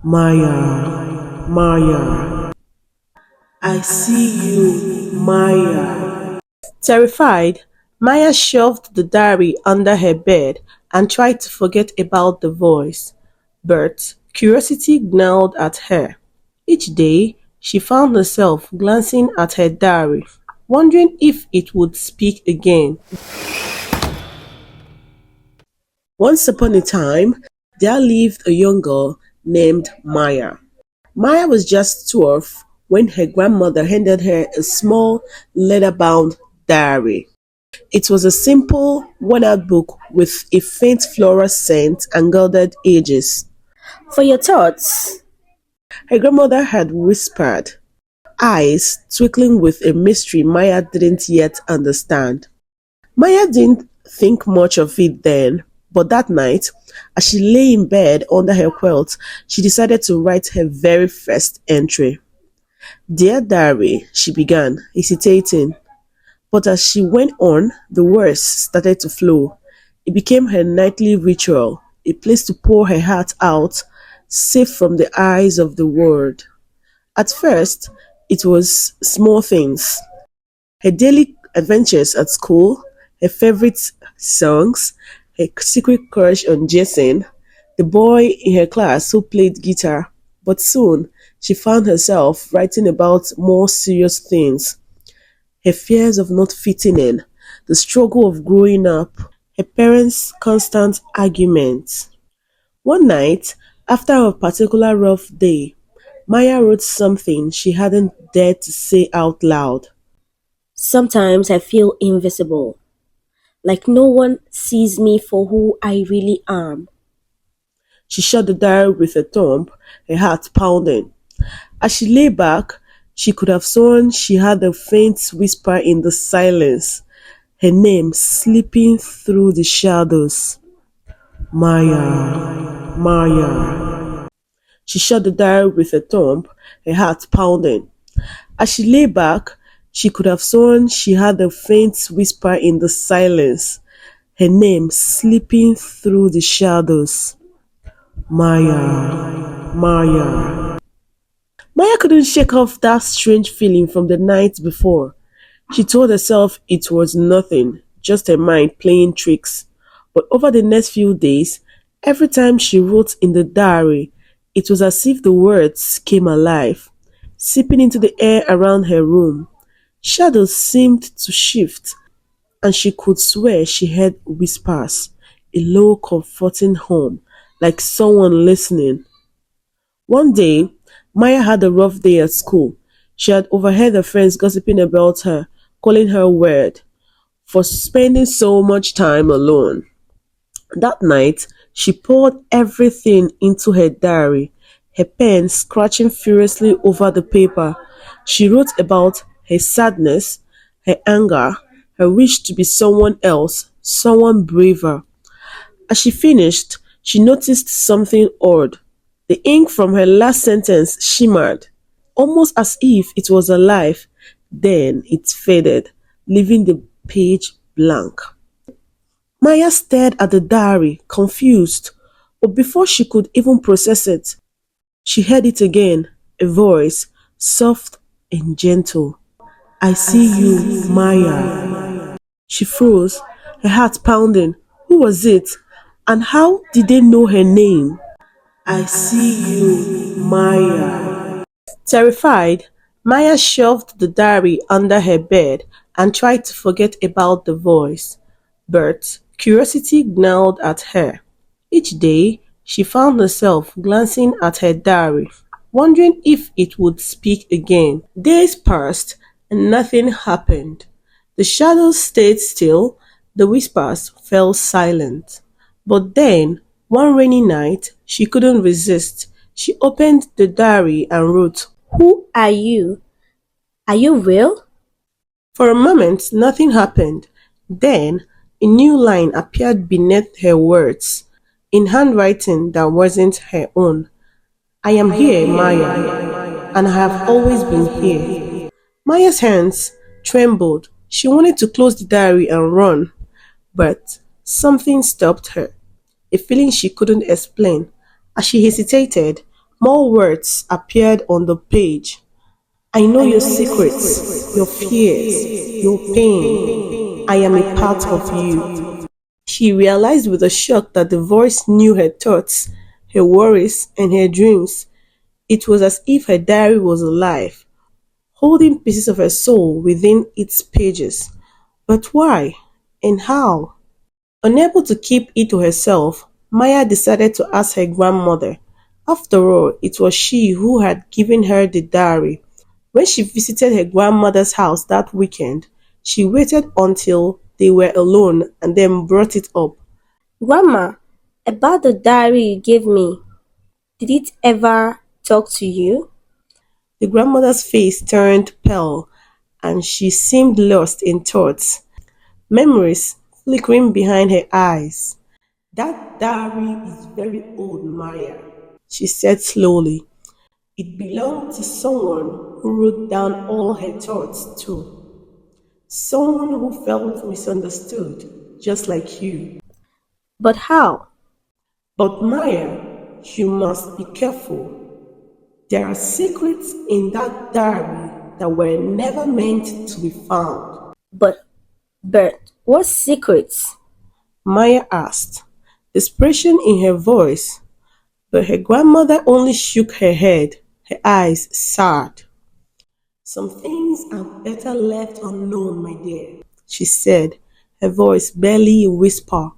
Maya, Maya, I see you, Maya. Terrified, Maya shoved the diary under her bed and tried to forget about the voice. But curiosity gnawed at her. Each day, she found herself glancing at her diary, wondering if it would speak again. Once upon a time, there lived a young girl named Maya. Maya was just 12 when her grandmother handed her a small leather bound diary. It was a simple, worn out book with a faint floral scent and gilded edges. For your thoughts, Her grandmother had whispered, eyes twinkling with a mystery Maya didn't yet understand. Maya didn't think much of it then, but that night, as she lay in bed under her quilt, she decided to write her very first entry. Dear Diary, she began, hesitating, but as she went on, the words started to flow. It became her nightly ritual, a place to pour her heart out, safe from the eyes of the world. At first, it was small things. Her daily adventures at school, her favorite songs, her secret crush on Jason, the boy in her class who played guitar. But soon, she found herself writing about more serious things: her fears of not fitting in, the struggle of growing up, her parents' constant arguments. One night, after a particular rough day, Maya wrote something she hadn't dared to say out loud. sometimes I feel invisible, like no one sees me for who I really am. She shut the diary with a thump, her heart pounding. As she lay back, she could have sworn she heard a faint whisper in the silence, her name slipping through the shadows. Maya, Maya. She shut the diary with a thump, her heart pounding. As she lay back, she could have sworn she heard a faint whisper in the silence, her name slipping through the shadows. Maya, Maya. Maya couldn't shake off that strange feeling from the night before. She told herself it was nothing, just her mind playing tricks. But over the next few days, every time she wrote in the diary, it was as if the words came alive, seeping into the air around her room. Shadows seemed to shift, and she could swear she heard whispers, a low, comforting hum, like someone listening. One day, Maya had a rough day at school. She had overheard her friends gossiping about her, calling her weird for spending so much time alone. That night, she poured everything into her diary, her pen scratching furiously over the paper. She wrote about her sadness, her anger, her wish to be someone else, someone braver. As she finished, she noticed something odd. The ink from her last sentence shimmered, almost as if it was alive. Then it faded, leaving the page blank. Maya stared at the diary, confused, but before she could even process it, she heard it again, a voice, soft and gentle. I see you, Maya. She froze, her heart pounding. Who was it? And how did they know her name? I see you, Maya. Terrified, Maya shoved the diary under her bed and tried to forget about the voice. But curiosity gnawed at her. Each day, she found herself glancing at her diary, wondering if it would speak again. Days passed and nothing happened. The shadows stayed still, the whispers fell silent. But then, one rainy night, she couldn't resist. She opened the diary and wrote. Who are you? Are you real? For a moment, nothing happened. Then, a new line appeared beneath her words, in handwriting that wasn't her own. I am here, Maya, and I have always been here. Maya's hands trembled. She wanted to close the diary and run, but something stopped her, a feeling she couldn't explain. As she hesitated, More words appeared on the page. I know your secrets, your fears, your pain. I am a part of you. She realized with a shock that the voice knew her thoughts, her worries, and her dreams. It was as if her diary was alive, holding pieces of her soul within its pages. But why? And how? Unable to keep it to herself, Maya decided to ask her grandmother. After all, it was she who had given her the diary. When she visited her grandmother's house that weekend, she waited until they were alone and then brought it up. Grandma, about the diary you gave me, did it ever talk to you? The grandmother's face turned pale and she seemed lost in thoughts, memories flickering behind her eyes. That diary is very old, Maya, she said slowly. It belonged to someone who wrote down all her thoughts too. Someone who felt misunderstood, just like you. But how? But Maya, you must be careful. There are secrets in that diary that were never meant to be found. But, Bert, what secrets? Maya asked, desperation in her voice, but her grandmother only shook her head, her eyes sad. Some things are better left unknown, my dear, she said, her voice barely a whisper.